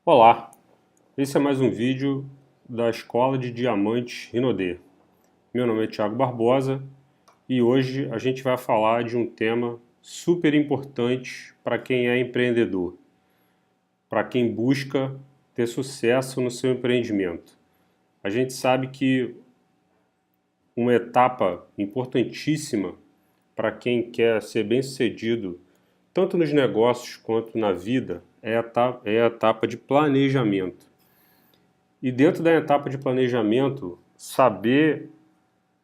Olá, esse é mais um vídeo da Escola de Diamantes Rinodê. Meu nome é Thiago Barbosa e hoje a gente vai falar de um tema super importante para quem é empreendedor, para quem busca ter sucesso no seu empreendimento. A gente sabe que uma etapa importantíssima para quem quer ser bem-sucedido, tanto nos negócios quanto na vida, é a etapa de planejamento. E dentro da etapa de planejamento, saber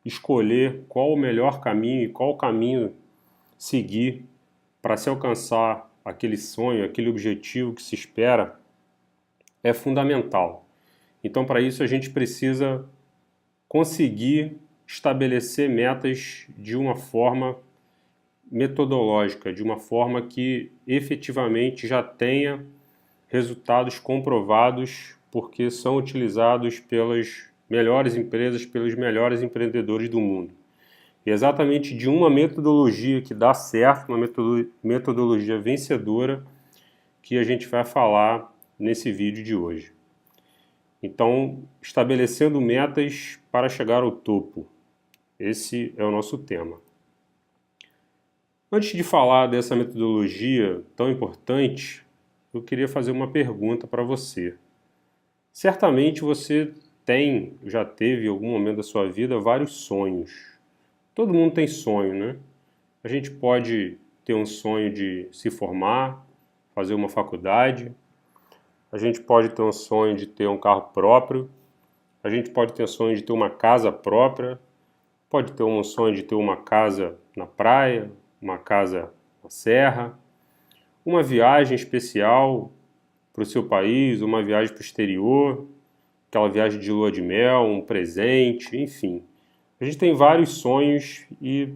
escolher qual o melhor caminho e qual o caminho seguir para se alcançar aquele sonho, aquele objetivo que se espera, é fundamental. Então, para isso, a gente precisa conseguir estabelecer metas de uma forma metodológica, de uma forma que efetivamente já tenha resultados comprovados, porque são utilizados pelas melhores empresas, pelos melhores empreendedores do mundo. E é exatamente de uma metodologia que dá certo, uma metodologia vencedora, que a gente vai falar nesse vídeo de hoje. Então, estabelecendo metas para chegar ao topo. Esse é o nosso tema. Antes de falar dessa metodologia tão importante, eu queria fazer uma pergunta para você. Certamente você já teve em algum momento da sua vida vários sonhos. Todo mundo tem sonho, né? A gente pode ter um sonho de se formar, fazer uma faculdade, a gente pode ter um sonho de ter um carro próprio, a gente pode ter um sonho de ter uma casa própria, pode ter um sonho de ter uma casa na praia, uma casa na serra, uma viagem especial para o seu país, uma viagem para o exterior, aquela viagem de lua de mel, um presente, enfim. A gente tem vários sonhos e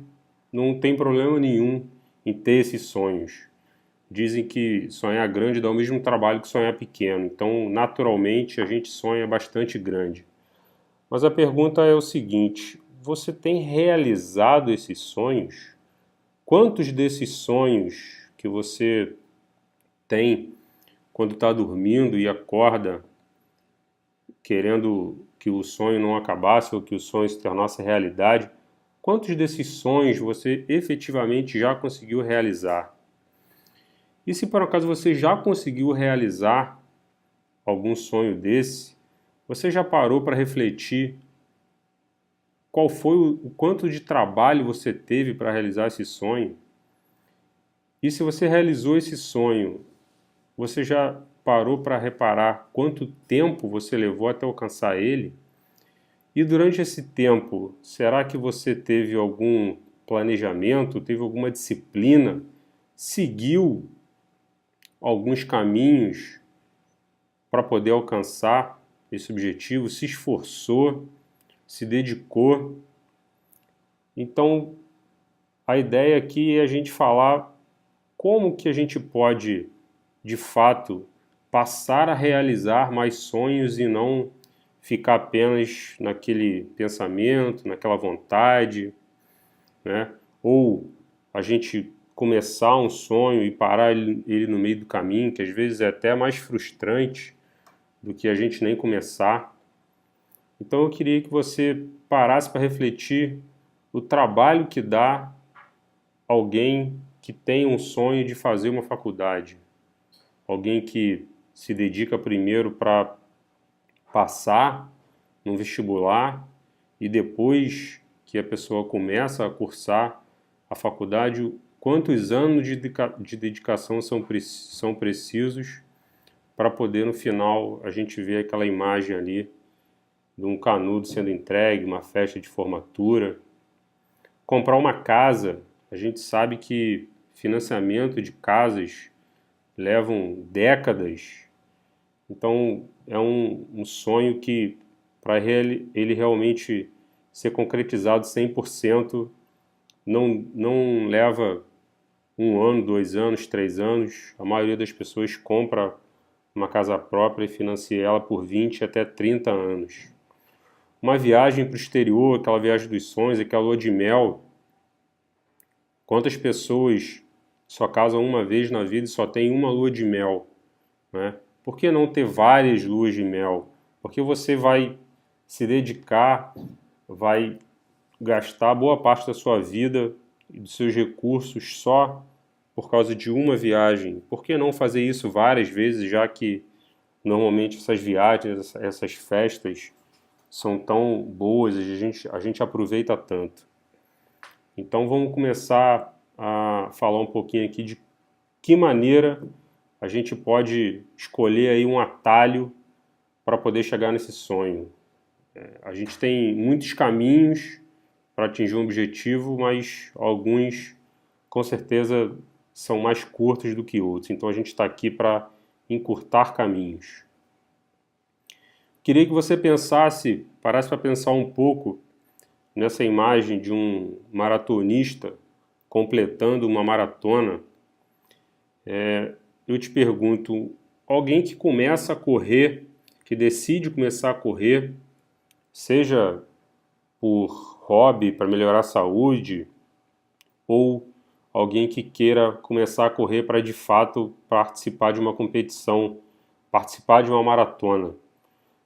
não tem problema nenhum em ter esses sonhos. Dizem que sonhar grande dá o mesmo trabalho que sonhar pequeno, então naturalmente a gente sonha bastante grande. Mas a pergunta é o seguinte: você tem realizado esses sonhos? Quantos desses sonhos que você tem quando está dormindo e acorda querendo que o sonho não acabasse ou que o sonho se tornasse realidade, quantos desses sonhos você efetivamente já conseguiu realizar? E se por acaso você já conseguiu realizar algum sonho desse, você já parou para refletir qual foi o quanto de trabalho você teve para realizar esse sonho? E se você realizou esse sonho, você já parou para reparar quanto tempo você levou até alcançar ele? E durante esse tempo, será que você teve algum planejamento, teve alguma disciplina, seguiu alguns caminhos para poder alcançar esse objetivo, se esforçou, se dedicou? Então, a ideia aqui é a gente falar como que a gente pode, de fato, passar a realizar mais sonhos e não ficar apenas naquele pensamento, naquela vontade, né? Ou a gente começar um sonho e parar ele no meio do caminho, que às vezes é até mais frustrante do que a gente nem começar. Então eu queria que você parasse para refletir o trabalho que dá alguém que tem um sonho de fazer uma faculdade, alguém que se dedica primeiro para passar num vestibular e depois que a pessoa começa a cursar a faculdade, quantos anos de dedicação são precisos para poder no final a gente ver aquela imagem ali de um canudo sendo entregue, uma festa de formatura. Comprar uma casa, a gente sabe que financiamento de casas levam décadas. Então é um sonho que para ele realmente ser concretizado 100% não leva um ano, 2 anos, 3 anos. A maioria das pessoas compra uma casa própria e financia ela por 20 até 30 anos. Uma viagem para o exterior, aquela viagem dos sonhos, aquela lua de mel. Quantas pessoas só casam uma vez na vida e só tem uma lua de mel, né? Por que não ter várias luas de mel? Porque você vai se dedicar, vai gastar boa parte da sua vida e dos seus recursos só por causa de uma viagem. Por que não fazer isso várias vezes, já que normalmente essas viagens, essas festas são tão boas e a gente aproveita tanto? Então vamos começar a falar um pouquinho aqui de que maneira a gente pode escolher aí um atalho para poder chegar nesse sonho. A gente tem muitos caminhos para atingir um objetivo, mas alguns com certeza são mais curtos do que outros. Então a gente está aqui para encurtar caminhos. Queria que você parasse para pensar um pouco nessa imagem de um maratonista completando uma maratona. Eu te pergunto, alguém que começa a correr, que decide começar a correr, seja por hobby, para melhorar a saúde, ou alguém que queira começar a correr para de fato participar de uma competição, participar de uma maratona.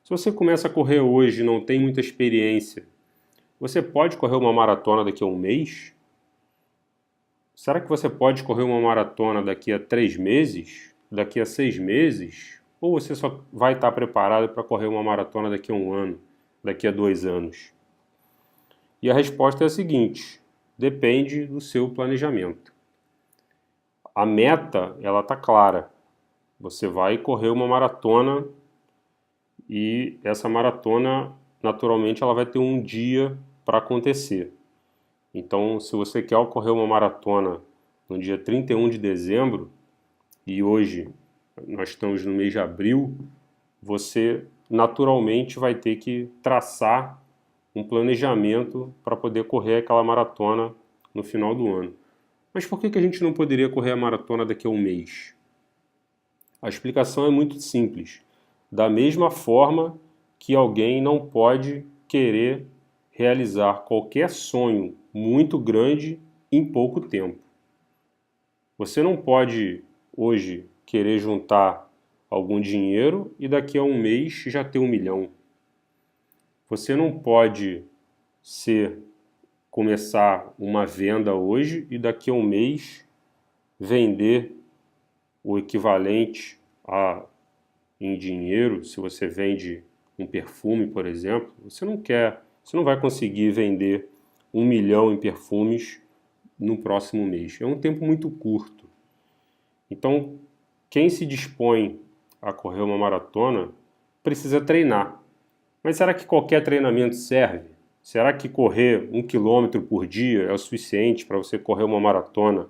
Se você começa a correr hoje e não tem muita experiência, você pode correr uma maratona daqui a um mês? Será que você pode correr uma maratona daqui a 3 meses? Daqui a 6 meses? Ou você só vai estar preparado para correr uma maratona daqui a 1 ano? Daqui a 2 anos? E a resposta é a seguinte: depende do seu planejamento. A meta, ela está clara. Você vai correr uma maratona e essa maratona, naturalmente, ela vai ter um dia para acontecer. Então, se você quer correr uma maratona no dia 31 de dezembro, e hoje nós estamos no mês de abril, você naturalmente vai ter que traçar um planejamento para poder correr aquela maratona no final do ano. Mas por que a gente não poderia correr a maratona daqui a um mês? A explicação é muito simples. Da mesma forma que alguém não pode querer realizar qualquer sonho muito grande em pouco tempo. Você não pode hoje querer juntar algum dinheiro e daqui a um mês já ter 1 milhão. Você não pode começar uma venda hoje e daqui a um mês vender o equivalente em dinheiro. Se você vende um perfume, por exemplo, você não vai conseguir vender 1 milhão em perfumes no próximo mês. É um tempo muito curto. Então, quem se dispõe a correr uma maratona precisa treinar. Mas será que qualquer treinamento serve? Será que correr 1 quilômetro por dia é o suficiente para você correr uma maratona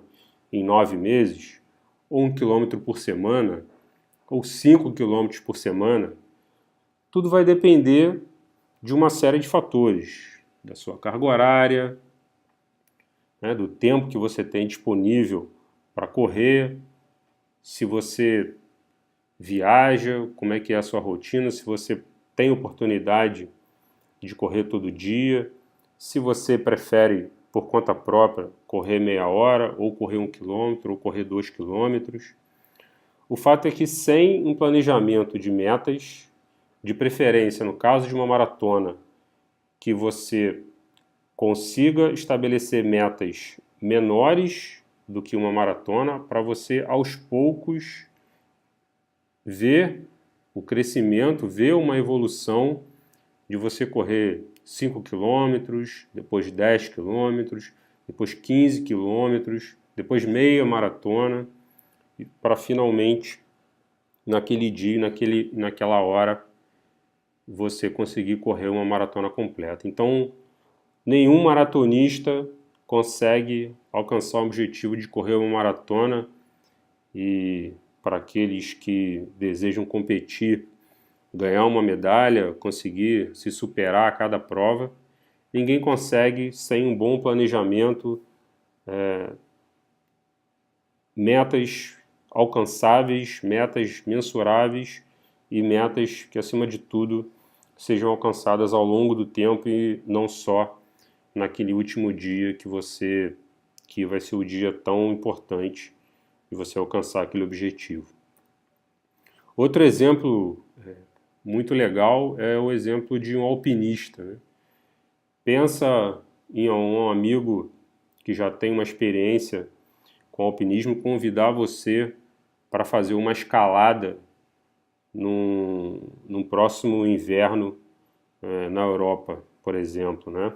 em 9 meses? Ou 1 quilômetro por semana? Ou 5 quilômetros por semana? Tudo vai depender de uma série de fatores, da sua carga horária, né, do tempo que você tem disponível para correr, se você viaja, como é que é a sua rotina, se você tem oportunidade de correr todo dia, se você prefere por conta própria correr meia hora, ou correr 1 quilômetro, ou correr 2 quilômetros. O fato é que sem um planejamento de metas, de preferência no caso de uma maratona, que você consiga estabelecer metas menores do que uma maratona, para você aos poucos ver o crescimento, ver uma evolução de você correr 5 quilômetros, depois 10 quilômetros, depois 15 quilômetros, depois meia maratona, para finalmente, naquele dia, naquela hora, você conseguir correr uma maratona completa. Então, nenhum maratonista consegue alcançar o objetivo de correr uma maratona, e para aqueles que desejam competir, ganhar uma medalha, conseguir se superar a cada prova, ninguém consegue sem um bom planejamento, metas alcançáveis, metas mensuráveis e metas que, acima de tudo, sejam alcançadas ao longo do tempo e não só naquele último dia que vai ser o dia tão importante de você alcançar aquele objetivo. Outro exemplo muito legal é o exemplo de um alpinista, né? Pensa em um amigo que já tem uma experiência com alpinismo convidar você para fazer uma escalada num próximo inverno na Europa, por exemplo, né?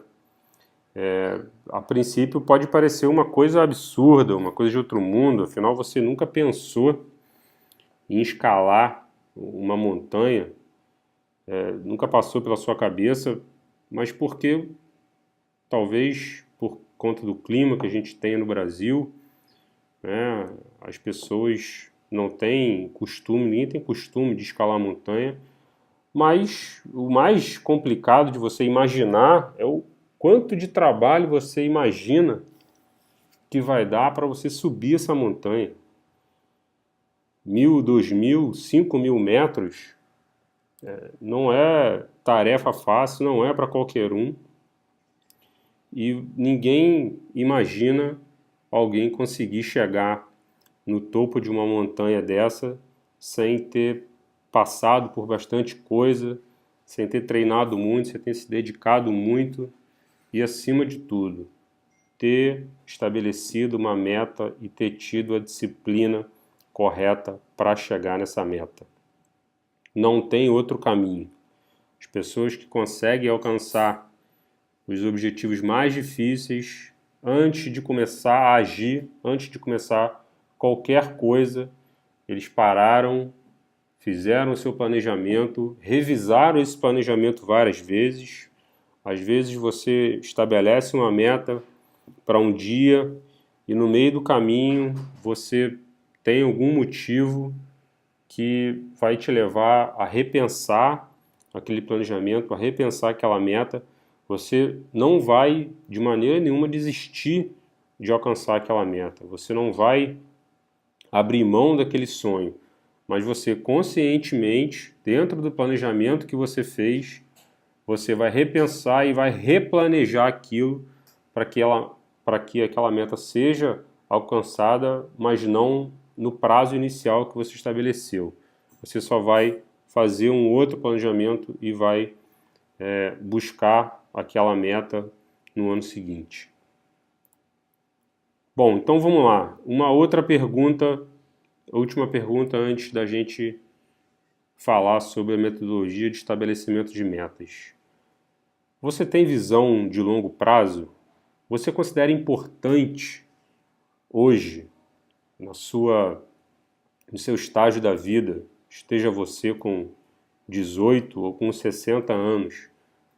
A princípio pode parecer uma coisa absurda, uma coisa de outro mundo, afinal você nunca pensou em escalar uma montanha, nunca passou pela sua cabeça, mas porque talvez por conta do clima que a gente tem no Brasil, né, as pessoas não têm costume, ninguém tem costume de escalar montanha, mas o mais complicado de você imaginar é o quanto de trabalho você imagina que vai dar para você subir essa montanha. 1.000, 2.000, 5.000 metros não é tarefa fácil, não é para qualquer um. E ninguém imagina alguém conseguir chegar no topo de uma montanha dessa sem ter passado por bastante coisa, sem ter treinado muito, sem ter se dedicado muito e, acima de tudo, ter estabelecido uma meta e ter tido a disciplina correta para chegar nessa meta. Não tem outro caminho. As pessoas que conseguem alcançar os objetivos mais difíceis antes de começar a agir, antes de começar qualquer coisa, eles pararam, fizeram o seu planejamento, revisaram esse planejamento várias vezes. Às vezes você estabelece uma meta para um dia e no meio do caminho você tem algum motivo que vai te levar a repensar aquele planejamento, a repensar aquela meta. Você não vai de maneira nenhuma desistir de alcançar aquela meta. Você não vai abrir mão daquele sonho, mas você conscientemente, dentro do planejamento que você fez, você vai repensar e vai replanejar aquilo para que aquela meta seja alcançada, mas não no prazo inicial que você estabeleceu. Você só vai fazer um outro planejamento e vai buscar aquela meta no ano seguinte. Bom, então vamos lá. Uma outra pergunta, última pergunta antes da gente falar sobre a metodologia de estabelecimento de metas. Você tem visão de longo prazo? Você considera importante hoje, no seu estágio da vida, esteja você com 18 ou com 60 anos,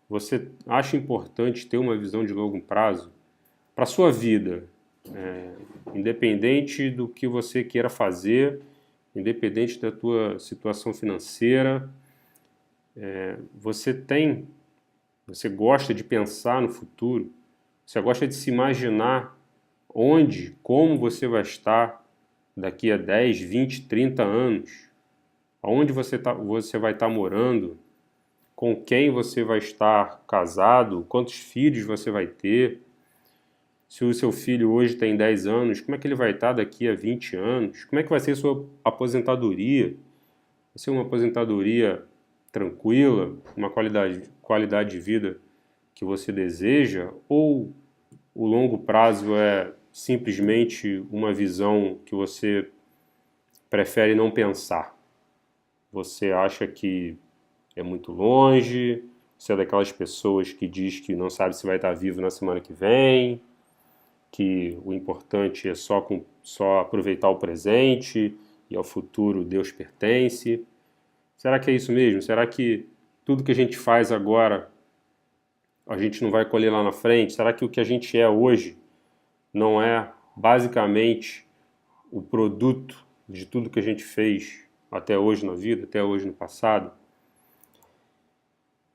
você acha importante ter uma visão de longo prazo para a sua vida, independente do que você queira fazer, independente da tua situação financeira, você gosta de pensar no futuro, você gosta de se imaginar onde, como você vai estar daqui a 10, 20, 30 anos, aonde você vai estar morando, com quem você vai estar casado, quantos filhos você vai ter. Se o seu filho hoje tem 10 anos, como é que ele vai estar daqui a 20 anos? Como é que vai ser a sua aposentadoria? Vai ser uma aposentadoria tranquila, uma qualidade de vida que você deseja? Ou o longo prazo é simplesmente uma visão que você prefere não pensar? Você acha que é muito longe? Você é daquelas pessoas que diz que não sabe se vai estar vivo na semana que vem? Que o importante é só aproveitar o presente e ao futuro Deus pertence? Será que é isso mesmo? Será que tudo que a gente faz agora a gente não vai colher lá na frente? Será que o que a gente é hoje não é basicamente o produto de tudo que a gente fez até hoje na vida, até hoje no passado?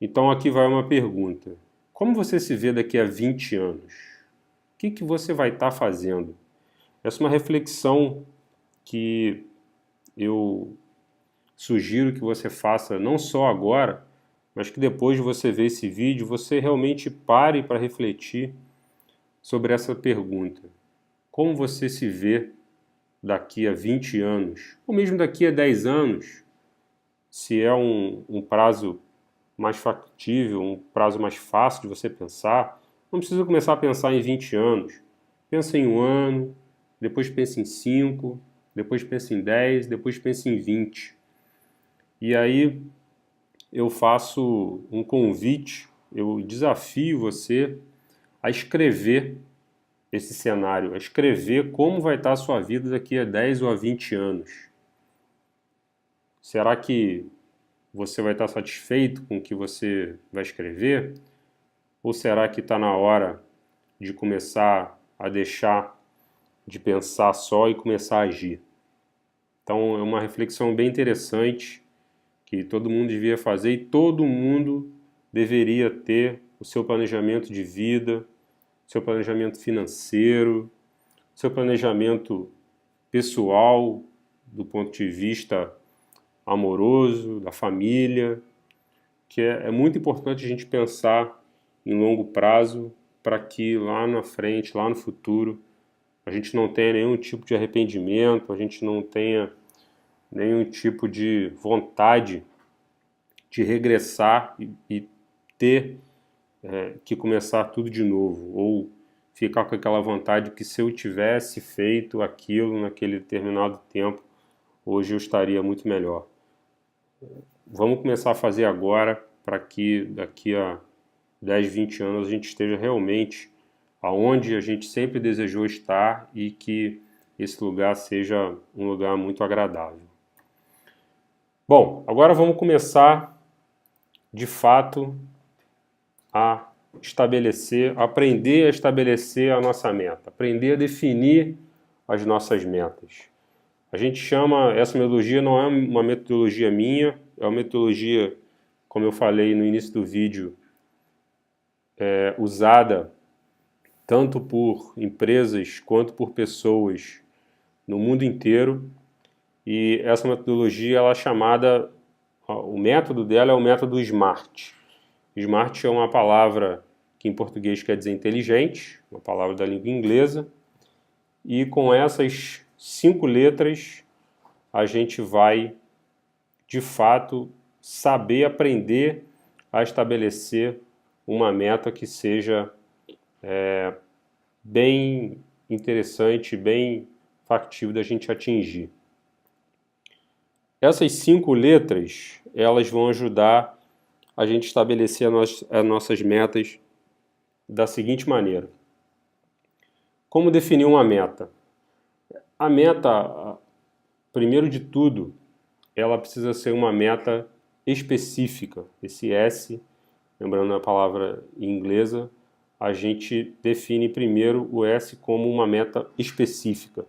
Então aqui vai uma pergunta. Como você se vê daqui a 20 anos? O que você vai estar fazendo? Essa é uma reflexão que eu sugiro que você faça não só agora, mas que depois de você ver esse vídeo, você realmente pare para refletir sobre essa pergunta. Como você se vê daqui a 20 anos, ou mesmo daqui a 10 anos, se é um prazo mais factível, um prazo mais fácil de você pensar, não precisa começar a pensar em 20 anos. Pensa em 1 ano, depois pensa em 5, depois pensa em 10, depois pensa em 20. E aí eu faço um convite, eu desafio você a escrever esse cenário, a escrever como vai estar a sua vida daqui a 10 ou a 20 anos. Será que você vai estar satisfeito com o que você vai escrever? Ou será que está na hora de começar a deixar de pensar só e começar a agir? Então é uma reflexão bem interessante que todo mundo devia fazer e todo mundo deveria ter o seu planejamento de vida, seu planejamento financeiro, seu planejamento pessoal do ponto de vista amoroso, da família, que é muito importante a gente pensar em longo prazo para que lá na frente, lá no futuro, a gente não tenha nenhum tipo de arrependimento, a gente não tenha nenhum tipo de vontade de regressar e ter que começar tudo de novo, ou ficar com aquela vontade que se eu tivesse feito aquilo naquele determinado tempo, hoje eu estaria muito melhor. Vamos começar a fazer agora para que daqui a 10, 20 anos a gente esteja realmente aonde a gente sempre desejou estar e que esse lugar seja um lugar muito agradável. Bom, agora vamos começar de fato a aprender a estabelecer a nossa meta, aprender a definir as nossas metas. A gente chama, essa metodologia não é uma metodologia minha, é uma metodologia, como eu falei no início do vídeo, usada tanto por empresas quanto por pessoas no mundo inteiro. E essa metodologia, ela é chamada, o método dela é o método SMART. SMART é uma palavra que em português quer dizer inteligente, uma palavra da língua inglesa, e com essas 5 letras a gente vai, de fato, saber aprender a estabelecer uma meta que seja bem interessante, bem factível da gente atingir. Essas 5 letras, elas vão ajudar a gente estabelecer as nossas metas da seguinte maneira. Como definir uma meta? A meta, primeiro de tudo, ela precisa ser uma meta específica. Esse S, lembrando a palavra inglesa, a gente define primeiro o S como uma meta específica.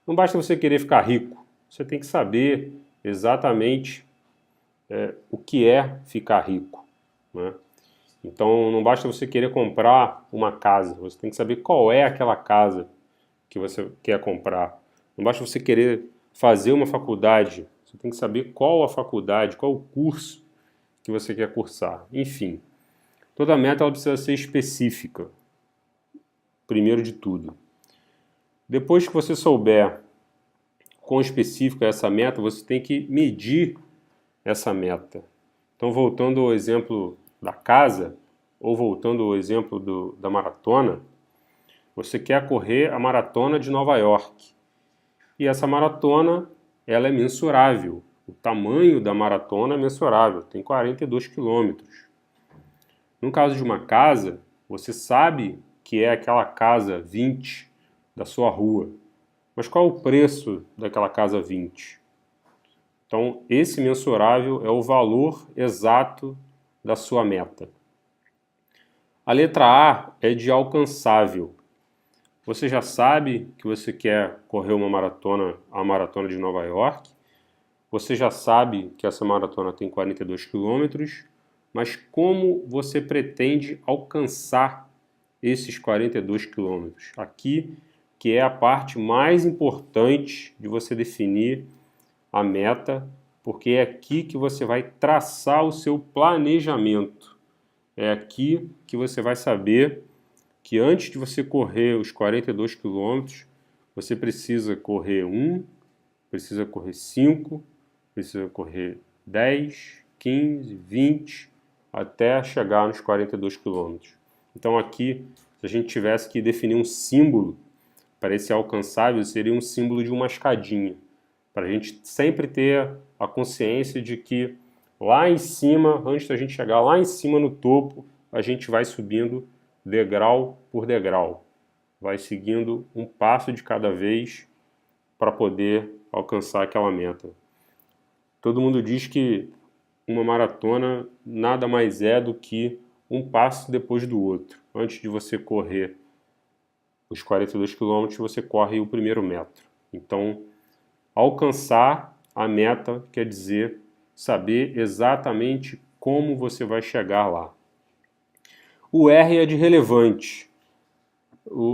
Não basta você querer ficar rico, você tem que saber exatamente o que é ficar rico, né? Então não basta você querer comprar uma casa, você tem que saber qual é aquela casa que você quer comprar. Não basta você querer fazer uma faculdade, você tem que saber qual a faculdade, qual o curso que você quer cursar. Enfim, toda meta ela precisa ser específica, primeiro de tudo. Depois que você souber quão específica é essa meta, você tem que medir essa meta. Então, voltando ao exemplo da casa, ou voltando ao exemplo da maratona, você quer correr a maratona de Nova York. E essa maratona, ela é mensurável. O tamanho da maratona é mensurável, tem 42 quilômetros. No caso de uma casa, você sabe que é aquela casa 20 da sua rua. Mas qual é o preço daquela casa 20? Então, esse mensurável é o valor exato da sua meta. A letra A é de alcançável. Você já sabe que você quer correr uma maratona, a maratona de Nova York. Você já sabe que essa maratona tem 42 quilômetros, mas como você pretende alcançar esses 42 quilômetros? Aqui, que é a parte mais importante de você definir a meta, porque é aqui que você vai traçar o seu planejamento. É aqui que você vai saber que antes de você correr os 42 quilômetros, você precisa correr 1, precisa correr 5, precisa correr 10, 15, 20, até chegar nos 42 quilômetros. Então aqui, se a gente tivesse que definir um símbolo para esse alcançável, seria um símbolo de uma escadinha, para a gente sempre ter a consciência de que lá em cima, antes da gente chegar lá em cima no topo, a gente vai subindo degrau por degrau, vai seguindo um passo de cada vez para poder alcançar aquela meta. Todo mundo diz que uma maratona nada mais é do que um passo depois do outro. Antes de você correr os 42 quilômetros, você corre o primeiro metro. Então, alcançar a meta quer dizer saber exatamente como você vai chegar lá. O R é de relevante.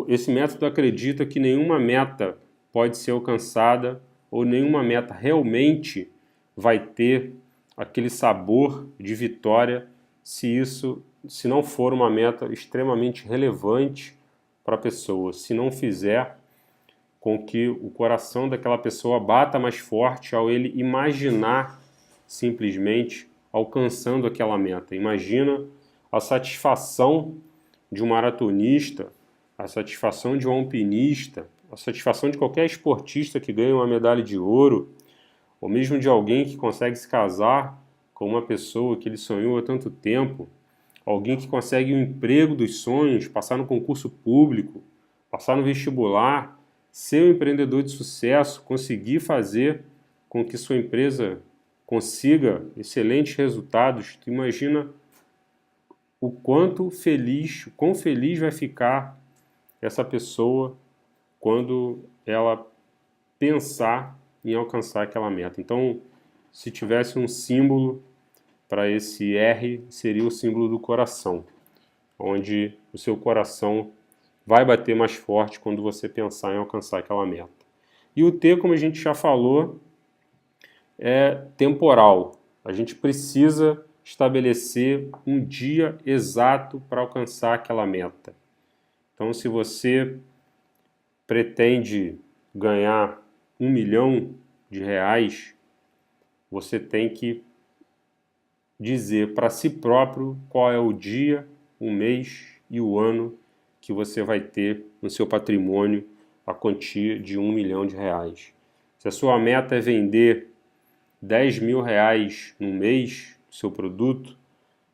Esse método acredita que nenhuma meta pode ser alcançada ou nenhuma meta realmente vai ter aquele sabor de vitória se não for uma meta extremamente relevante para a pessoa, se não fizer com que o coração daquela pessoa bata mais forte ao ele imaginar simplesmente alcançando aquela meta. Imagina a satisfação de um maratonista, a satisfação de um alpinista, a satisfação de qualquer esportista que ganha uma medalha de ouro, ou mesmo de alguém que consegue se casar com uma pessoa que ele sonhou há tanto tempo, alguém que consegue o emprego dos sonhos, passar no concurso público, passar no vestibular, ser um empreendedor de sucesso, conseguir fazer com que sua empresa consiga excelentes resultados. Tu imagina o quão feliz vai ficar essa pessoa quando ela pensar em alcançar aquela meta. Então, se tivesse um símbolo para esse R, seria o símbolo do coração, onde o seu coração vai bater mais forte quando você pensar em alcançar aquela meta. E o T, como a gente já falou, é temporal. A gente precisa estabelecer um dia exato para alcançar aquela meta. Então, se você pretende ganhar R$1 milhão, você tem que dizer para si próprio qual é o dia, o mês e o ano que você vai ter no seu patrimônio a quantia de R$1 milhão. Se a sua meta é vender R$10 mil no mês, seu produto,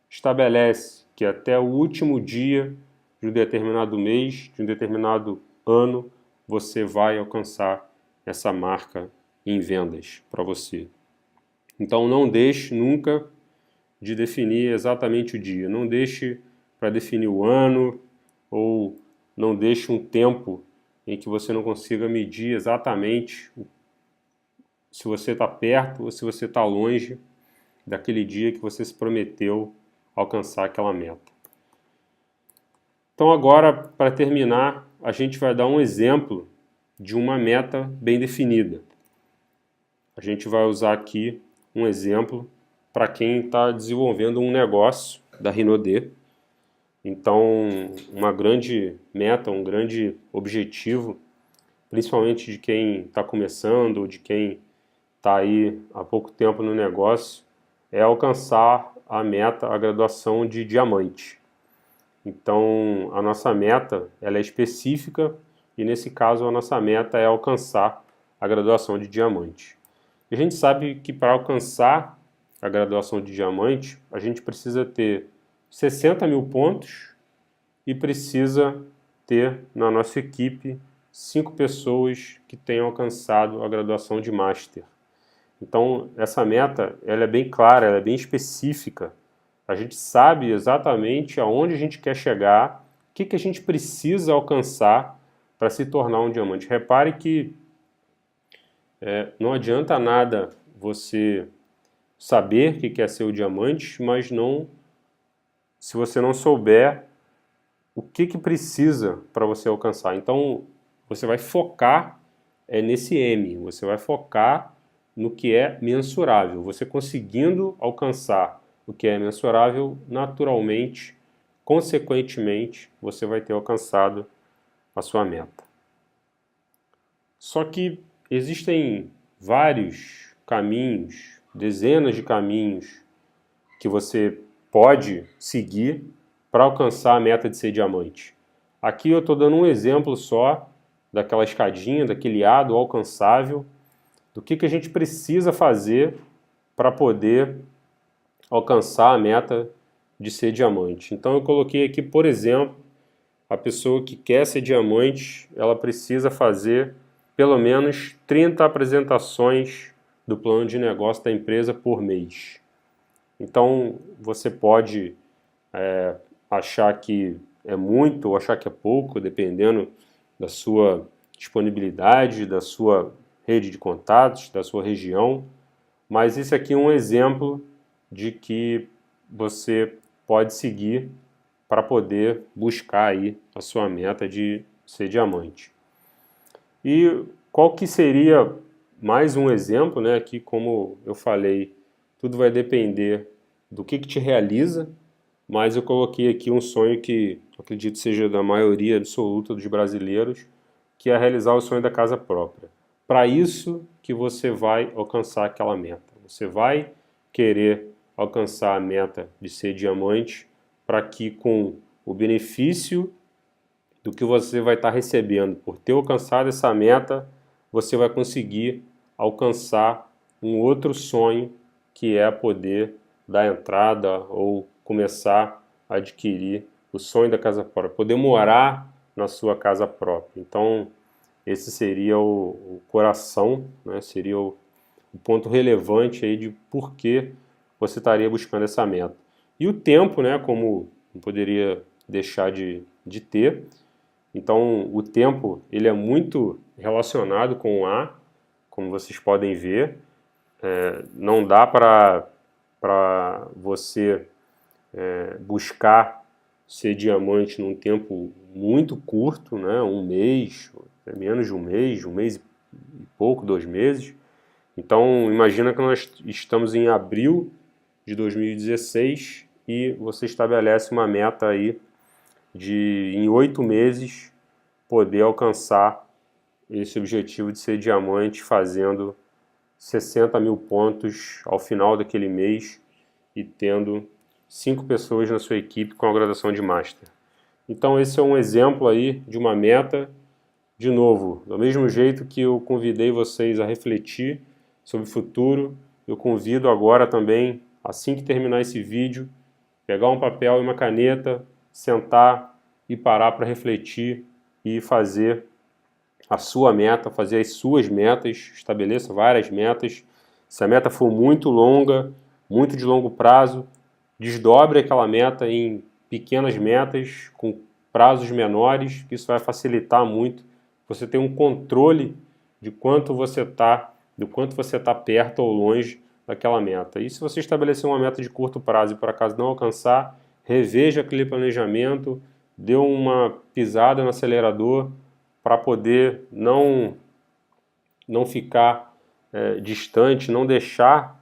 estabelece que até o último dia de um determinado mês, de um determinado ano, você vai alcançar essa marca em vendas para você. Então não deixe nunca de definir exatamente o dia. Não deixe para definir o ano ou não deixe um tempo em que você não consiga medir exatamente se você está perto ou se você está longe daquele dia que você se prometeu alcançar aquela meta. Então agora, para terminar, a gente vai dar um exemplo de uma meta bem definida. A gente vai usar aqui um exemplo para quem está desenvolvendo um negócio da Rinode. Então, uma grande meta, um grande objetivo, principalmente de quem está começando ou de quem está aí há pouco tempo no negócio, é alcançar a meta, a graduação de diamante. Então, a nossa meta ela é específica e, nesse caso, a nossa meta é alcançar a graduação de diamante. E a gente sabe que para alcançar a graduação de diamante, a gente precisa ter 60 mil pontos e precisa ter na nossa equipe 5 pessoas que tenham alcançado a graduação de Master. Então, essa meta ela é bem clara, ela é bem específica. A gente sabe exatamente aonde a gente quer chegar, o que a gente precisa alcançar para se tornar um diamante. Repare que não adianta nada você saber que quer ser o diamante, mas se você não souber o que precisa para você alcançar. Então, você vai focar nesse M, você vai focar no que é mensurável. Você conseguindo alcançar o que é mensurável, naturalmente, consequentemente, você vai ter alcançado a sua meta. Só que existem vários caminhos, dezenas de caminhos que você pode seguir para alcançar a meta de ser diamante. Aqui eu estou dando um exemplo só daquela escadinha, daquele A do alcançável, do que a gente precisa fazer para poder alcançar a meta de ser diamante. Então eu coloquei aqui, por exemplo, a pessoa que quer ser diamante, ela precisa fazer pelo menos 30 apresentações do plano de negócio da empresa por mês. Então você pode achar que é muito ou achar que é pouco, dependendo da sua disponibilidade, da sua rede de contatos, da sua região, mas esse aqui é um exemplo de que você pode seguir para poder buscar aí a sua meta de ser diamante. E qual que seria mais um exemplo, né? Aqui, como eu falei, tudo vai depender do que te realiza, mas eu coloquei aqui um sonho que acredito seja da maioria absoluta dos brasileiros, que é realizar o sonho da casa própria. Para isso que você vai alcançar aquela meta. Você vai querer alcançar a meta de ser diamante para que com o benefício do que você vai estar recebendo por ter alcançado essa meta, você vai conseguir alcançar um outro sonho, que é poder dar entrada ou começar a adquirir o sonho da casa própria, poder morar na sua casa própria. Então, esse seria o coração, né? Seria o ponto relevante aí de por que você estaria buscando essa meta. E o tempo, né? Como não poderia deixar de ter. Então, o tempo ele é muito relacionado com o A, como vocês podem ver. Não dá para você buscar ser diamante num tempo muito curto, né? Um mês, menos de um mês e pouco, 2 meses. Então, imagina que nós estamos em abril de 2016 e você estabelece uma meta aí de, em 8 meses, poder alcançar esse objetivo de ser diamante fazendo 60 mil pontos ao final daquele mês e tendo 5 pessoas na sua equipe com a graduação de Master. Então esse é um exemplo aí de uma meta, de novo, do mesmo jeito que eu convidei vocês a refletir sobre o futuro, eu convido agora também, assim que terminar esse vídeo, pegar um papel e uma caneta, sentar e parar para refletir e fazer a sua meta, fazer as suas metas, estabeleça várias metas. Se a meta for muito longa, muito de longo prazo, desdobre aquela meta em pequenas metas, com prazos menores, que isso vai facilitar muito. Você tem um controle de quanto você está, do quanto você está perto ou longe daquela meta. E se você estabelecer uma meta de curto prazo e por acaso não alcançar, reveja aquele planejamento, dê uma pisada no acelerador para poder não ficar distante, não deixar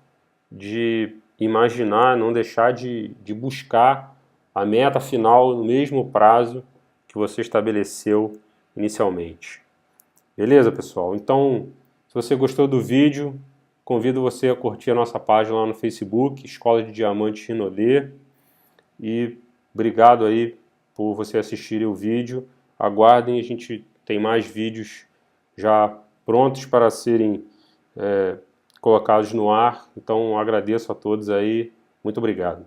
de imaginar, não deixar de buscar a meta final no mesmo prazo que você estabeleceu inicialmente. Beleza, pessoal? Então, se você gostou do vídeo, convido você a curtir a nossa página lá no Facebook, Escola de Diamantes Rinodê. E obrigado aí por você assistir o vídeo. Aguardem, a gente tem mais vídeos já prontos para serem colocados no ar. Então agradeço a todos aí. Muito obrigado.